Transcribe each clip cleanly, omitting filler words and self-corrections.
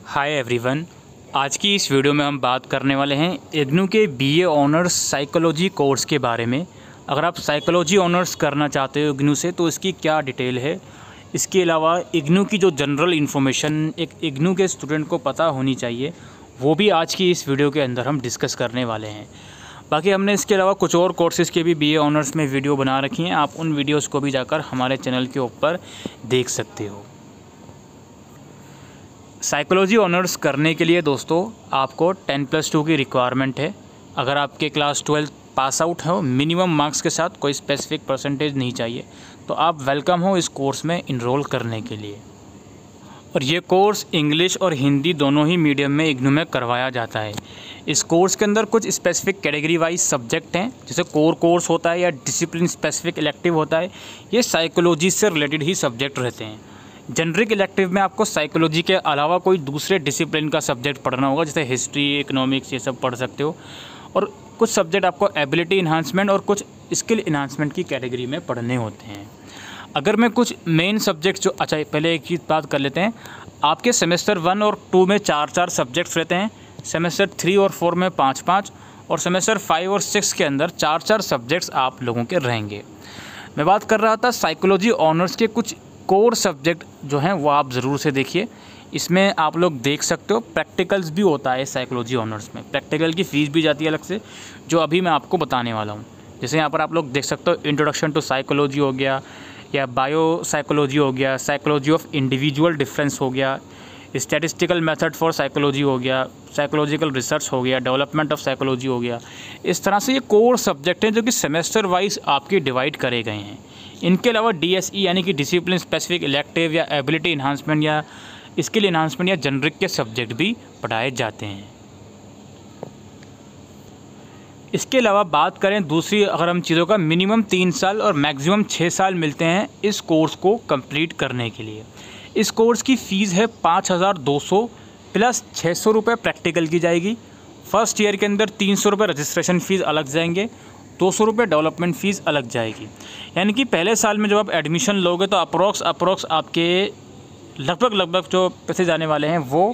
Hi everyone. आज की इस वीडियो में हम बात करने वाले हैं इग्नू के बीए ऑनर्स साइकोलॉजी कोर्स के बारे में। अगर आप साइकोलॉजी ऑनर्स करना चाहते हो इग्नू से तो इसकी क्या डिटेल है, इसके अलावा इग्नू की जो जनरल इन्फॉर्मेशन एक इग्नू के स्टूडेंट को पता होनी चाहिए वो भी आज की इस वीडियो के अंदर हम डिस्कस करने वाले हैं। बाकी हमने इसके अलावा कुछ और कोर्सेज़ के भी बीए ऑनर्स में वीडियो बना रखी हैं, आप उन वीडियोज़ को भी जाकर हमारे चैनल के ऊपर देख सकते हो। साइकोलॉजी ऑनर्स करने के लिए दोस्तों आपको 10+2 की रिक्वायरमेंट है। अगर आपके क्लास 12 पास आउट हो मिनिमम मार्क्स के साथ, कोई स्पेसिफिक परसेंटेज नहीं चाहिए, तो आप वेलकम हो इस कोर्स में इनरोल करने के लिए। और ये कोर्स इंग्लिश और हिंदी दोनों ही मीडियम में इग्नू में करवाया जाता है। इस कोर्स के अंदर कुछ स्पेसिफिक कैटेगरी वाइज सब्जेक्ट हैं, जैसे कोर कोर्स होता है या डिसिप्लिन स्पेसिफिक इलेक्टिव होता है। ये साइकोलॉजी से रिलेटेड ही सब्जेक्ट रहते हैं। जनरिक इलेक्टिव में आपको साइकोलॉजी के अलावा कोई दूसरे डिसिप्लिन का सब्जेक्ट पढ़ना होगा, जैसे हिस्ट्री, इकोनॉमिक्स, ये सब पढ़ सकते हो। और कुछ सब्जेक्ट आपको एबिलिटी इन्हांसमेंट और कुछ स्किल इन्हांसमेंट की कैटेगरी में पढ़ने होते हैं। अगर मैं कुछ मेन सब्जेक्ट जो पहले एक चीज़ बात कर लेते हैं। आपके सेमेस्टर 1 और 2 में 4-4 सब्जेक्ट्स रहते हैं, सेमेस्टर 3 और 4 में 5-5, और सेमेस्टर 5 और 6 के अंदर 4-4 सब्जेक्ट्स आप लोगों के रहेंगे। मैं बात कर रहा था साइकोलॉजी ऑनर्स के कुछ कोर सब्जेक्ट जो हैं वो आप ज़रूर से देखिए। इसमें आप लोग देख सकते हो प्रैक्टिकल्स भी होता है साइकोलॉजी ऑनर्स में। प्रैक्टिकल की फ़ीस भी जाती है अलग से, जो अभी मैं आपको बताने वाला हूँ। जैसे यहाँ पर आप लोग देख सकते हो इंट्रोडक्शन टू साइकोलॉजी हो गया, या बायो साइकोलॉजी हो गया, साइकोलॉजी ऑफ इंडिविजुअल डिफरेंस हो गया, स्टैटिस्टिकल मेथड फॉर साइकोलॉजी हो गया, साइकोलॉजिकल रिसर्च हो गया, डेवलपमेंट ऑफ साइकोलॉजी हो गया। इस तरह से ये कोर सब्जेक्ट हैं जो कि सेमेस्टर वाइज आपके डिवाइड करे गए हैं। इनके अलावा DSE यानी कि डिसिप्लिन स्पेसिफिक इलेक्टिव या एबिलिटी इन्हांसमेंट या स्किल इन्हांसमेंट या जनरिक के सब्जेक्ट भी पढ़ाए जाते हैं। इसके अलावा बात करें दूसरी अगर हम चीज़ों का, मिनिमम 3 साल और मैक्सिमम 6 साल मिलते हैं इस कोर्स को कंप्लीट करने के लिए। इस कोर्स की फ़ीस है 5,200 प्लस 600 रुपये प्रैक्टिकल की जाएगी। फर्स्ट ईयर के अंदर 300 रुपये रजिस्ट्रेशन फ़ीस अलग जाएंगे, 200 रुपये डेवलपमेंट फ़ीस अलग जाएगी। यानी कि पहले साल में जब आप एडमिशन लोगे तो अप्रोक्स आपके लगभग जो पैसे जाने वाले हैं वो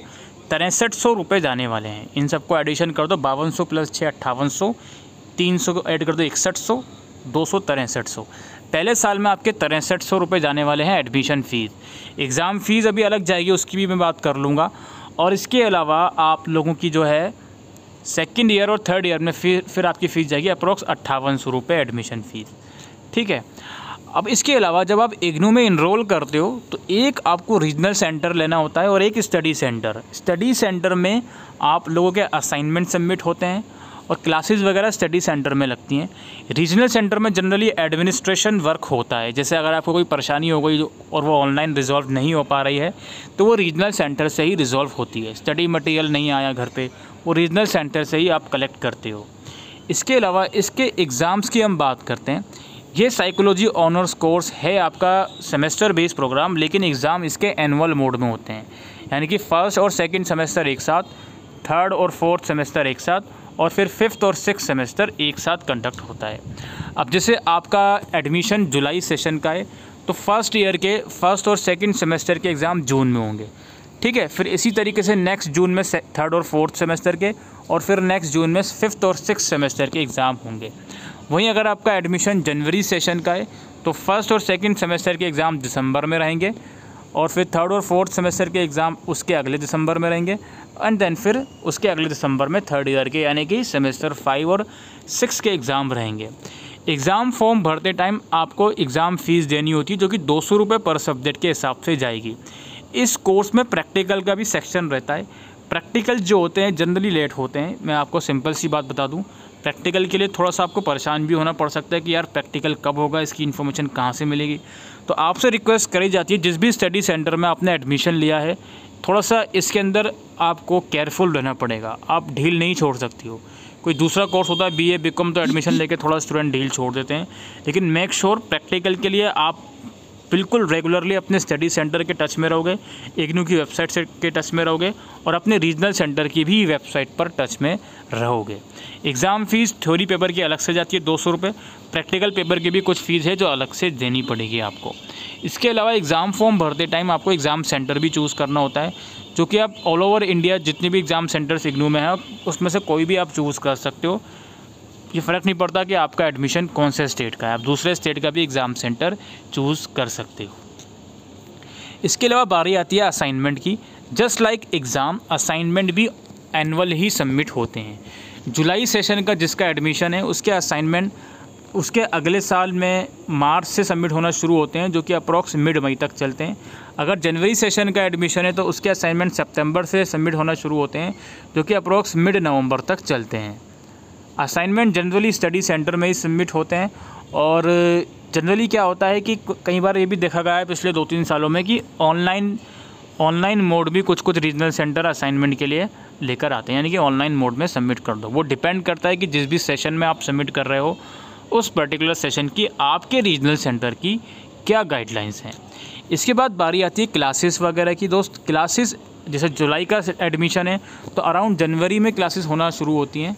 6300 रुपये जाने वाले हैं। इन सबको एडिशन कर दो, 5200 प्लस 6 5800, 300 को ऐड कर दो 6100, 200 6300। पहले साल में आपके 6300 रुपये जाने वाले हैं एडमिशन फ़ीस। एग्ज़ाम फ़ीस अभी अलग जाएगी, उसकी भी मैं बात कर लूँगा। और इसके अलावा आप लोगों की जो है सेकेंड ईयर और थर्ड ईयर में फिर आपकी फ़ीस जाएगी अप्रोक्स 5800 रुपये एडमिशन फ़ीस। ठीक है। अब इसके अलावा जब आप इग्नू में इनरोल करते हो तो एक आपको रीजनल सेंटर लेना होता है और एक स्टडी सेंटर। स्टडी सेंटर में आप लोगों के असाइनमेंट सबमिट होते हैं और क्लासेस वगैरह स्टडी सेंटर में लगती हैं। रीजनल सेंटर में जनरली एडमिनिस्ट्रेशन वर्क होता है, जैसे अगर आपको कोई परेशानी हो गई और वो ऑनलाइन रिजॉल्व नहीं हो पा रही है तो वो रीजनल सेंटर से ही रिजॉल्व होती है। स्टडी मटेरियल नहीं आया घर पे, वो रीजनल सेंटर से ही आप कलेक्ट करते हो। इसके अलावा इसके एग्ज़ाम्स की हम बात करते हैं। ये साइकोलॉजी ऑनर्स कोर्स है आपका सेमेस्टर बेस्ड प्रोग्राम, लेकिन एग्ज़ाम इसके एनुअल मोड में होते हैं। यानी कि फर्स्ट और सेकंड सेमेस्टर एक साथ, थर्ड और फोर्थ सेमेस्टर एक साथ, और फिर फिफ्थ और सिक्स्थ सेमेस्टर एक साथ कंडक्ट होता है। अब जैसे आपका एडमिशन जुलाई सेशन का है तो फर्स्ट ईयर के फर्स्ट और सेकंड सेमेस्टर के एग्ज़ाम जून में होंगे। ठीक है। फिर इसी तरीके से नेक्स्ट जून में थर्ड और फोर्थ सेमेस्टर के, और फिर नेक्स्ट जून में फिफ्थ और सिक्स्थ सेमेस्टर के एग्ज़ाम होंगे। वहीं अगर आपका एडमिशन जनवरी सेशन का है तो फर्स्ट और सेकंड सेमेस्टर के एग्ज़ाम दिसंबर में रहेंगे, और फिर थर्ड और फोर्थ सेमेस्टर के एग्ज़ाम उसके अगले दिसंबर में रहेंगे, एंड देन फिर उसके अगले दिसंबर में थर्ड ईयर के यानी कि सेमेस्टर 5 और 6 के एग्ज़ाम रहेंगे। एग्ज़ाम फॉर्म भरते टाइम आपको एग्ज़ाम फ़ीस देनी होती है, जो कि 200 रुपये पर सब्जेक्ट के हिसाब से जाएगी। इस कोर्स में प्रैक्टिकल का भी सेक्शन रहता है। प्रैक्टिकल जो होते हैं जनरली लेट होते हैं। मैं आपको सिंपल सी बात बता दूं, प्रैक्टिकल के लिए थोड़ा सा आपको परेशान भी होना पड़ सकता है कि यार प्रैक्टिकल कब होगा, इसकी इन्फॉर्मेशन कहाँ से मिलेगी। तो आपसे रिक्वेस्ट करी जाती है जिस भी स्टडी सेंटर में आपने एडमिशन लिया है, थोड़ा सा इसके अंदर आपको केयरफुल रहना पड़ेगा। आप ढील नहीं छोड़ सकती हो। कोई दूसरा कोर्स होता है BA BCom, तो एडमिशन लेके थोड़ा स्टूडेंट ढील छोड़ देते हैं, लेकिन मेक श्योर प्रैक्टिकल के लिए आप बिल्कुल रेगुलरली अपने स्टडी सेंटर के टच में रहोगे, इग्नू की वेबसाइट से के टच में रहोगे, और अपने रीजनल सेंटर की भी वेबसाइट पर टच में रहोगे। एग्ज़ाम फ़ीस थ्योरी पेपर की अलग से जाती है 200 रुपये, प्रैक्टिकल पेपर की भी कुछ फ़ीस है जो अलग से देनी पड़ेगी आपको। इसके अलावा एग्ज़ाम फॉर्म भरते टाइम आपको एग्ज़ाम सेंटर भी चूज़ करना होता है। जो कि आप ऑल ओवर इंडिया जितने भी एग्ज़ाम सेंटर्स इग्नू में हैं उसमें से कोई भी आप चूज़ कर सकते हो। ये फ़र्क नहीं पड़ता कि आपका एडमिशन कौन से स्टेट का है, आप दूसरे स्टेट का भी एग्ज़ाम सेंटर चूज़ कर सकते हो। इसके अलावा बारी आती है असाइनमेंट की। जस्ट लाइक एग्ज़ाम, असाइनमेंट भी एनुअल ही सबमिट होते हैं। जुलाई सेशन का जिसका एडमिशन है उसके असाइनमेंट उसके अगले साल में मार्च से सबमिट होना शुरू होते हैं, जो कि अप्रॉक्स मिड मई तक चलते हैं। अगर जनवरी सेशन का एडमिशन है तो उसके असाइनमेंट सितंबर से सबमिट होना शुरू होते हैं, जो कि अप्रॉक्स मिड नवंबर तक चलते हैं। असाइनमेंट जनरली स्टडी सेंटर में ही सबमिट होते हैं। और जनरली क्या होता है कि कई बार ये भी देखा गया है पिछले 2-3 सालों में कि ऑनलाइन मोड भी कुछ रीजनल सेंटर असाइनमेंट के लिए लेकर आते हैं, यानी कि ऑनलाइन मोड में सबमिट कर दो। वो डिपेंड करता है कि जिस भी सेशन में आप सबमिट कर रहे हो उस पर्टिकुलर सेशन की आपके रीजनल सेंटर की क्या गाइडलाइंस हैं। इसके बाद बारी आती है क्लासेस वगैरह की। दोस्त, क्लासेस जैसे जुलाई का एडमिशन है तो अराउंड जनवरी में क्लासेस होना शुरू होती हैं,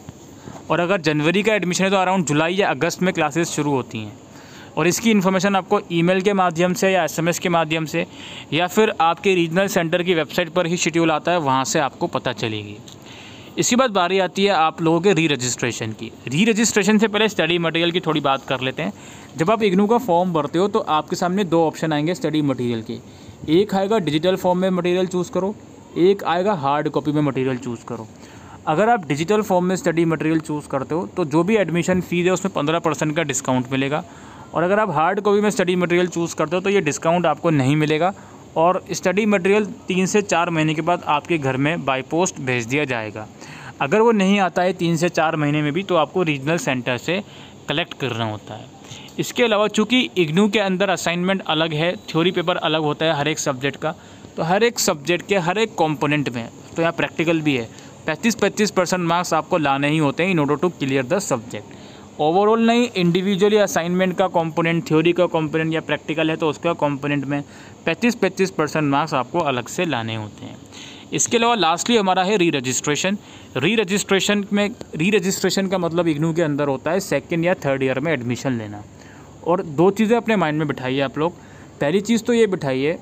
और अगर जनवरी का एडमिशन है तो अराउंड जुलाई या अगस्त में क्लासेस शुरू होती हैं। और इसकी इन्फॉर्मेशन आपको ईमेल के माध्यम से या SMS के माध्यम से या फिर आपके रीजनल सेंटर की वेबसाइट पर ही शेड्यूल आता है, वहाँ से आपको पता चलेगी। इसके बाद बारी आती है आप लोगों के री रजिस्ट्रेशन की। री रजिस्ट्रेशन से पहले स्टडी मटेरियल की थोड़ी बात कर लेते हैं। जब आप इग्नू का फॉर्म भरते हो तो आपके सामने 2 ऑप्शन आएंगे स्टडी मटेरियल के। एक आएगा डिजिटल फॉर्म में मटेरियल चूज़ करो, एक आएगा हार्ड कॉपी में मटेरियल चूज़ करो। अगर आप डिजिटल फॉर्म में स्टडी मटेरियल चूज़ करते हो तो जो भी एडमिशन फ़ीस है उसमें 15% का डिस्काउंट मिलेगा, और अगर आप हार्ड कॉपी में स्टडी मटेरियल चूज़ करते हो तो ये डिस्काउंट आपको नहीं मिलेगा, और स्टडी मटेरियल 3 से 4 महीने के बाद आपके घर में बाय पोस्ट भेज दिया जाएगा। अगर वो नहीं आता है 3 से 4 महीने में भी तो आपको रीजनल सेंटर से कलेक्ट करना होता है। इसके अलावा चूँकि इग्नू के अंदर असाइनमेंट अलग है, थ्योरी पेपर अलग होता है हर एक सब्जेक्ट का, तो हर एक सब्जेक्ट के हर एक कॉम्पोनेंट में तो यहाँ प्रैक्टिकल भी है। 35% मार्क्स आपको लाने ही होते हैं in order to clear the subject. Overall नहीं, इंडिविजुअली असाइनमेंट का कंपोनेंट, थ्योरी का कंपोनेंट या प्रैक्टिकल है तो उसका कंपोनेंट में 35% मार्क्स आपको अलग से लाने होते हैं। इसके अलावा लास्टली हमारा है री रजिस्ट्रेशन। री रजिस्ट्रेशन का मतलब इग्नू के अंदर होता है 2nd या 3rd ईयर में एडमिशन लेना। और 2 चीज़ें अपने माइंड में बिठाइए आप लोग। पहली चीज़ तो ये बिठाइए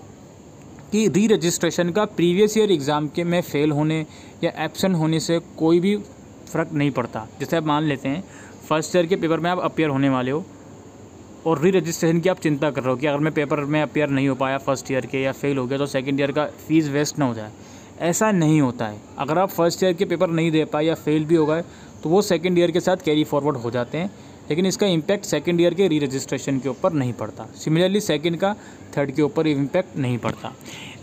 कि री रजिस्ट्रेशन का प्रीवियस ईयर एग्ज़ाम के में फ़ेल होने या एब्सेंट होने से कोई भी फ़र्क नहीं पड़ता। जैसे आप मान लेते हैं फर्स्ट ईयर के पेपर में आप अपीयर होने वाले हो और री रजिस्ट्रेशन की आप चिंता कर रहे हो कि अगर मैं पेपर में अपीयर नहीं हो पाया फर्स्ट ईयर के या फेल हो गया तो 2nd ईयर का फ़ीस वेस्ट ना हो जाए। ऐसा नहीं होता है। अगर आप फर्स्ट ईयर के पेपर नहीं दे पाए या फेल भी हो गए तो वो 2nd ईयर के साथ कैरी फॉरवर्ड हो जाते हैं, लेकिन इसका इम्पैक्ट 2nd ईयर के री रजिस्ट्रेशन के ऊपर नहीं पड़ता। सिमिलरली 2nd का 3rd के ऊपर इम्पैक्ट नहीं पड़ता।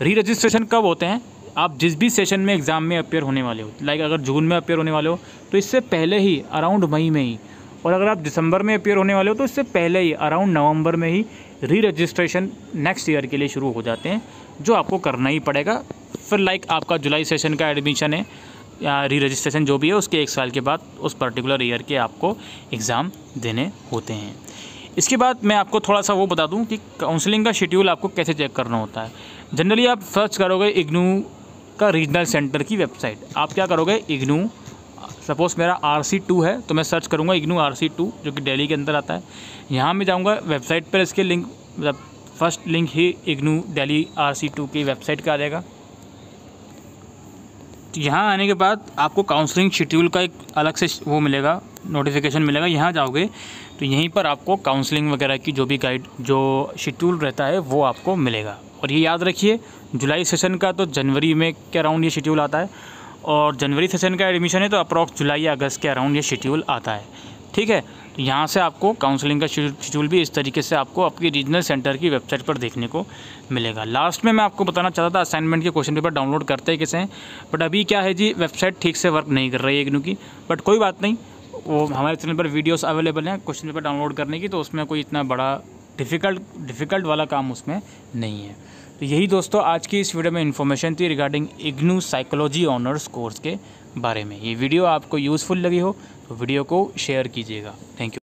री रजिस्ट्रेशन कब होते हैं? आप जिस भी सेशन में एग्ज़ाम में अपीयर होने वाले हो, लाइक अगर जून में अपीयर होने वाले हो तो इससे पहले ही अराउंड मई में ही, और अगर आप दिसंबर में अपीयर होने वाले हो तो इससे पहले ही अराउंड नवंबर में ही री रजिस्ट्रेशन नेक्स्ट ईयर के लिए शुरू हो जाते हैं, जो आपको करना ही पड़ेगा। फिर लाइक आपका जुलाई सेशन का एडमिशन है या री रजिस्ट्रेशन जो भी है उसके 1 साल के बाद उस पर्टिकुलर ईयर के आपको एग्ज़ाम देने होते हैं। इसके बाद मैं आपको थोड़ा सा वो बता दूं कि काउंसलिंग का शेड्यूल आपको कैसे चेक करना होता है। जनरली आप सर्च करोगे इग्नू का रीजनल सेंटर की वेबसाइट। आप क्या करोगे, इग्नू, सपोज़ मेरा RC2 है तो मैं सर्च करूँगा इग्नू RC2 जो कि दिल्ली के अंदर आता है। यहाँ मैं जाऊँगा वेबसाइट पर, इसके लिंक मतलब फर्स्ट लिंक ही इग्नू दिल्ली RC2 की वेबसाइट का आ जाएगा। तो यहाँ आने के बाद आपको काउंसलिंग शेड्यूल का एक अलग से वो मिलेगा, नोटिफिकेशन मिलेगा। यहाँ जाओगे तो यहीं पर आपको काउंसलिंग वगैरह की जो भी गाइड जो शेड्यूल रहता है वो आपको मिलेगा। और ये याद रखिए, जुलाई सेशन का तो जनवरी में के अराउंड ये शेड्यूल आता है, और जनवरी सेशन का एडमिशन है तो अप्रॉक्स जुलाई या अगस्त के अराउंड ये शेड्यूल आता है। ठीक है, तो यहाँ से आपको काउंसलिंग का शेड्यूल भी इस तरीके से आपको आपकी रीजनल सेंटर की वेबसाइट पर देखने को मिलेगा। लास्ट में मैं आपको बताना चाहता था असाइनमेंट के क्वेश्चन पेपर डाउनलोड करते कैसे हैं, बट अभी क्या है जी, वेबसाइट ठीक से वर्क नहीं कर रही है इग्नू की। बट कोई बात नहीं, वो हमारे चैनल पर वीडियोस अवेलेबल हैं क्वेश्चन पेपर डाउनलोड करने की, तो उसमें कोई इतना बड़ा डिफ़िकल्ट वाला काम उसमें नहीं है। तो यही दोस्तों आज की इस वीडियो में इन्फॉर्मेशन थी regarding IGNOU psychology honours course के बारे में। ये वीडियो आपको यूज़फुल लगी हो तो वीडियो को शेयर कीजिएगा। Thank you.